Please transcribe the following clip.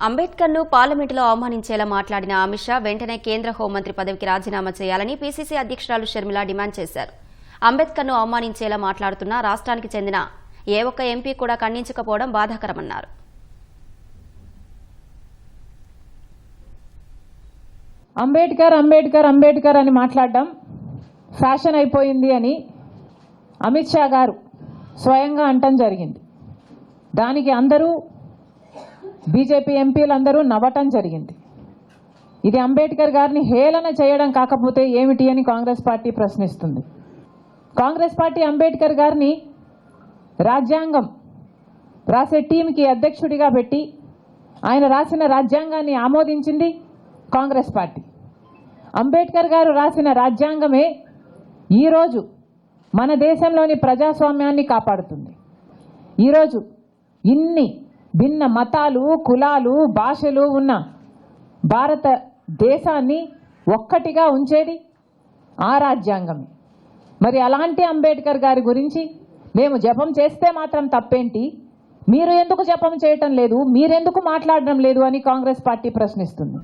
అంబేద్కర్ను పార్లమెంటులో అవమానించేలా మాట్లాడిన అమిత్ షా వెంటనే కేంద్ర హోంమంత్రి పదవికి రాజీనామా చేయాలని పీసీసీ అధ్యక్షురాలు షర్మిల డిమాండ్ చేశారు. అంబేద్కర్ను అవమానించేలా మాట్లాడుతున్న రాష్ట్రానికి చెందిన ఏ ఒక్క ఎంపీ కూడా ఖండించకపోవడం బాధాకరమన్నారు. అంబేద్కర్ అంబేద్కర్ అంబేద్కర్ అని మాట్లాడడం ఫ్యాషన్ అయిపోయింది అని అమిత్ షా గారు స్వయంగా అంటం జరిగింది. దానికి అందరూ బీజేపీ ఎంపీలందరూ నవ్వటం జరిగింది. ఇది అంబేద్కర్ గారిని హేళన చేయడం కాకపోతే ఏమిటి అని కాంగ్రెస్ పార్టీ ప్రశ్నిస్తుంది. కాంగ్రెస్ పార్టీ అంబేద్కర్ గారిని రాజ్యాంగం రాసే టీంకి అధ్యక్షుడిగా పెట్టి ఆయన రాసిన రాజ్యాంగాన్ని ఆమోదించింది కాంగ్రెస్ పార్టీ. అంబేద్కర్ గారు రాసిన రాజ్యాంగమే ఈరోజు మన దేశంలోని ప్రజాస్వామ్యాన్ని కాపాడుతుంది. ఈరోజు ఇన్ని భిన్న మతాలు, కులాలు, భాషలు ఉన్న భారతదేశాన్ని ఒక్కటిగా ఉంచేది ఆ రాజ్యాంగమే. మరి అలాంటి అంబేద్కర్ గారి గురించి మేము జపం చేస్తే మాత్రం తప్పేంటి, మీరు ఎందుకు జపం చేయటం లేదు, మీరెందుకు మాట్లాడడం లేదు అని కాంగ్రెస్ పార్టీ ప్రశ్నిస్తుంది.